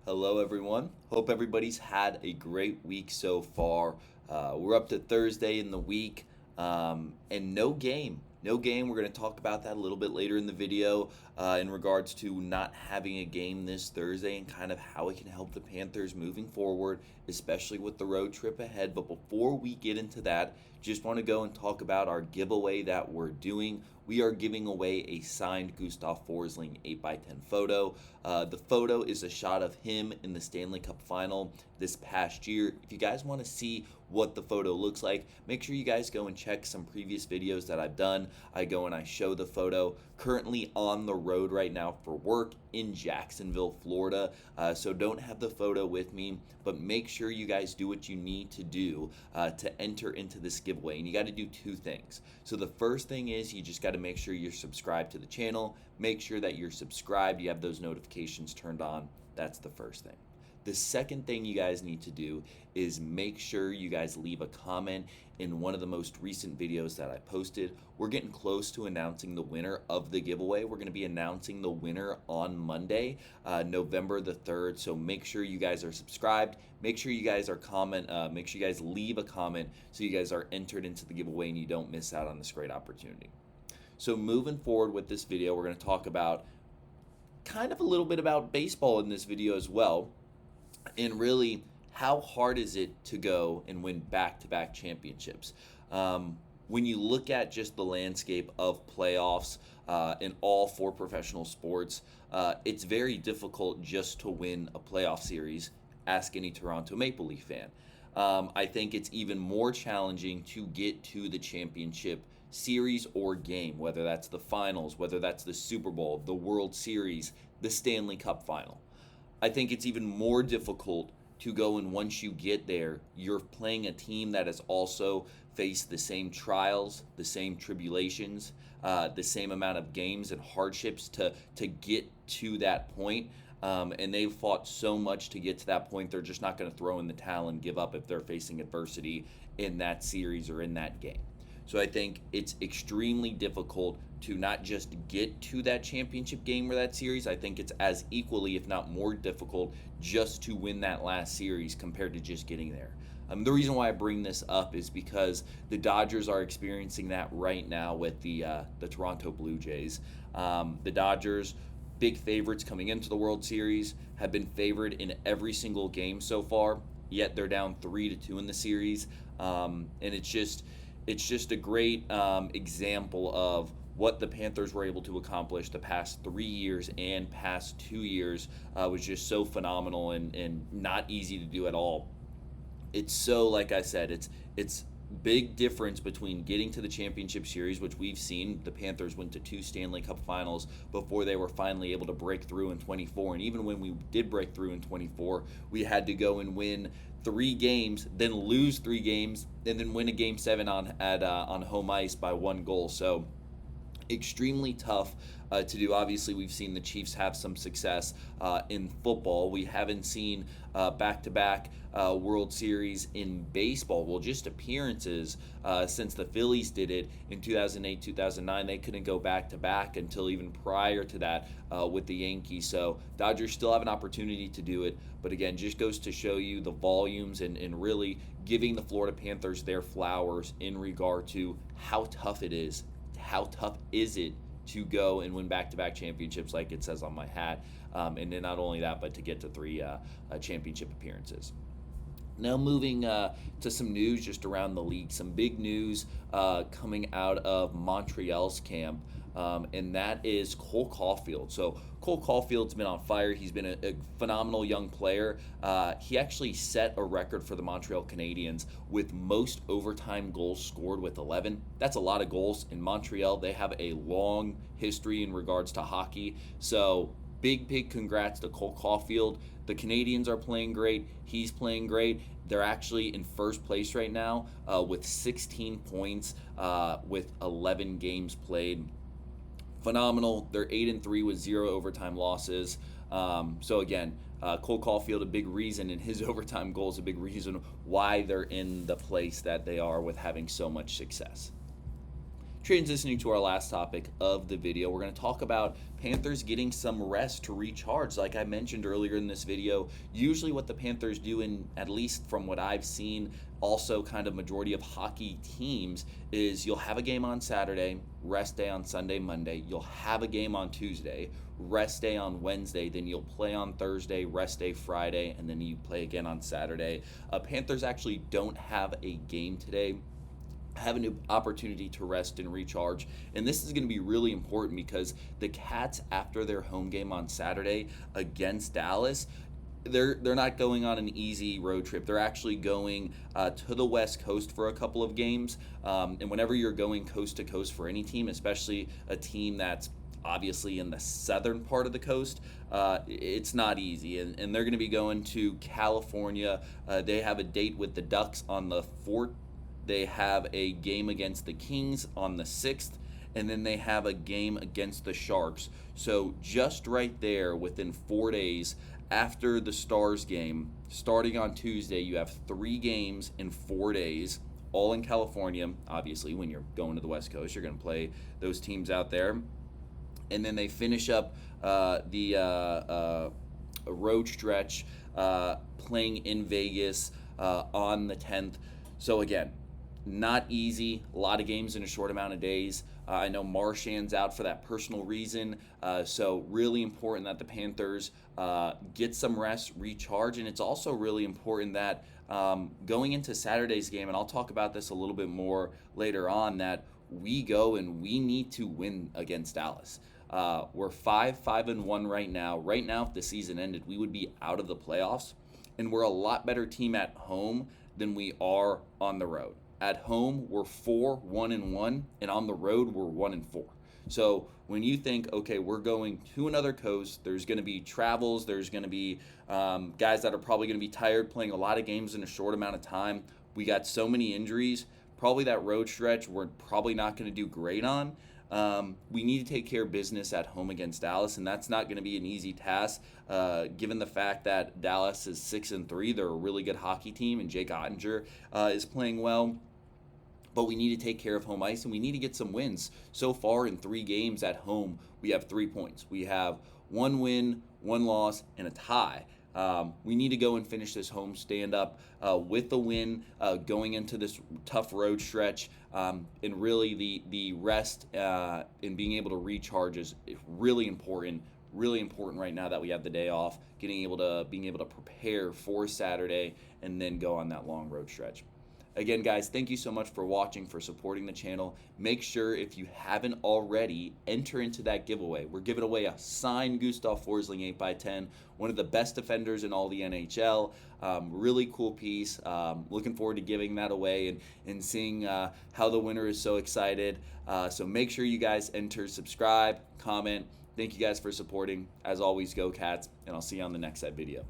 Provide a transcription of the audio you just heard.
Hello, everyone. Hope everybody's had a great week so far. We're up to Thursday in the week, and no game. No game. We're going to talk about that a little bit later in the video in regards to not having a game this Thursday and kind of how it can help the Panthers moving forward, especially with the road trip ahead. But before we get into that, just want to go and talk about our giveaway that we're doing. We are giving away a signed Gustav Forsling 8x10 photo. The photo is a shot of him in the Stanley Cup final this past year. If you guys want to see what the photo looks like, make sure you guys go and check some previous videos that I've done. I go and I show the photo. Currently on the road right now for work in Jacksonville, Florida. So don't have the photo with me, but make sure you guys do what you need to do to enter into this giveaway. And you got to do two things. So the first thing is you just got to make sure you're subscribed to the channel. Make sure that you're subscribed. You have those notifications turned on. That's the first thing. The second thing you guys need to do is make sure you guys leave a comment in one of the most recent videos that I posted. We're getting close to announcing the winner of the giveaway. We're going to be announcing the winner on Monday, November the 3rd. So make sure you guys are subscribed. Make sure you guys make sure you guys leave a comment so you guys are entered into the giveaway and you don't miss out on this great opportunity. So moving forward with this video, we're going to talk about kind of a little bit about baseball in this video as well. And really, how hard is it to go and win back-to-back championships? When you look at just the landscape of playoffs in all four professional sports, it's very difficult just to win a playoff series. Ask any Toronto Maple Leaf fan. I think it's even more challenging to get to the championship series or game, whether that's the finals, whether that's the Super Bowl, the World Series, the Stanley Cup final. I think it's even more difficult to go, and once you get there, you're playing a team that has also faced the same trials, the same tribulations, the same amount of games and hardships to get to that point. And they've fought so much to get to that point, they're just not going to throw in the towel and give up if they're facing adversity in that series or in that game. So I think it's extremely difficult to not just get to that championship game or that series. I think it's as equally, if not more difficult, just to win that last series compared to just getting there. The reason why I bring this up is because the Dodgers are experiencing that right now with the Toronto Blue Jays. The Dodgers, big favorites coming into the World Series, have been favored in every single game so far, yet they're down 3-2 in the series. And it's just a great example of what the Panthers were able to accomplish the past 3 years and past 2 years was just so phenomenal and not easy to do at all. It's so, like I said, it's big difference between getting to the championship series, which we've seen. The Panthers went to 2 Stanley Cup finals before they were finally able to break through in 24. And even when we did break through in 24, we had to go and win 3 games, then lose 3 games, and then win a game 7 on home ice by 1 goal. So extremely tough to do. Obviously, we've seen the Chiefs have some success in football. We haven't seen back-to-back World Series in baseball. Well, just appearances since the Phillies did it in 2008, 2009. They couldn't go back-to-back until even prior to that with the Yankees. So Dodgers still have an opportunity to do it. But again, just goes to show you the volumes and really giving the Florida Panthers their flowers in regard to how tough it is. How tough is it to go and win back-to-back championships like it says on my hat? And then not only that, but to get to 3 championship appearances. Now moving to some news just around the league. Some big news coming out of Montreal's camp, and that is Cole Caulfield. So Cole Caulfield's been on fire. He's been a phenomenal young player. He actually set a record for the Montreal Canadiens with most overtime goals scored with 11. That's a lot of goals. In Montreal, they have a long history in regards to hockey. So big congrats to Cole Caulfield. The Canadiens are playing great. He's playing great. They're actually in first place right now with 16 points with 11 games played. Phenomenal. They're 8-3 with 0 overtime losses. So again, Cole Caulfield, a big reason, and his overtime goals, a big reason why they're in the place that they are with having so much success. transitioning to our last topic of the video, we're going to talk about Panthers getting some rest to recharge. Like I mentioned earlier in this video, usually what the Panthers do, in at least from what I've seen, also kind of majority of hockey teams, is you'll have a game on Saturday, rest day on Sunday, Monday. You'll have a game on Tuesday, rest day on Wednesday. Then you'll play on Thursday, rest day Friday, and then you play again on Saturday. Panthers actually don't have a game today, have an opportunity to rest and recharge. And this is going to be really important because the Cats, after their home game on Saturday against Dallas, they're not going on an easy road trip. They're actually going to the West Coast for a couple of games. And whenever you're going coast to coast for any team, especially a team that's obviously in the southern part of the coast, it's not easy. And they're going to be going to California. They have a date with the Ducks on the 4th. They have a game against the Kings on the 6th, and then they have a game against the Sharks. So just right there, within 4 days after the Stars game, starting on Tuesday, you have 3 games in 4 days, all in California. Obviously, when you're going to the West Coast, you're going to play those teams out there. And then they finish up the road stretch playing in Vegas on the 10th. So again, not easy. A lot of games in a short amount of days. I know Marchand's out for that personal reason. So really important that the Panthers get some rest, recharge. And it's also really important that going into Saturday's game, and I'll talk about this a little bit more later on, that we go and we need to win against Dallas. We're 5-1 right now. Right now, if the season ended, we would be out of the playoffs. And we're a lot better team at home than we are on the road. At home, we're 4-1-1, and on the road, we're 1-4. So when you think, okay, we're going to another coast, there's going to be travels, there's going to be guys that are probably going to be tired playing a lot of games in a short amount of time. We got so many injuries. Probably that road stretch we're probably not going to do great on. We need to take care of business at home against Dallas, and that's not going to be an easy task, given the fact that Dallas is 6-3. They're a really good hockey team, and Jake Ottinger is playing well. But we need to take care of home ice, and we need to get some wins. So far in 3 games at home, we have 3 points. We have 1 win, 1 loss, and a tie. We need to go and finish this home stand-up with the win going into this tough road stretch. And really the rest and being able to recharge is really important. Really important right now that we have the day off, being able to prepare for Saturday and then go on that long road stretch. Again, guys, thank you so much for watching, for supporting the channel. Make sure, if you haven't already, enter into that giveaway. We're giving away a signed Gustav Forsling 8x10, one of the best defenders in all the NHL. Really cool piece. Looking forward to giving that away and seeing how the winner is so excited. So make sure you guys enter, subscribe, comment. Thank you guys for supporting. As always, go Cats, and I'll see you on the next video.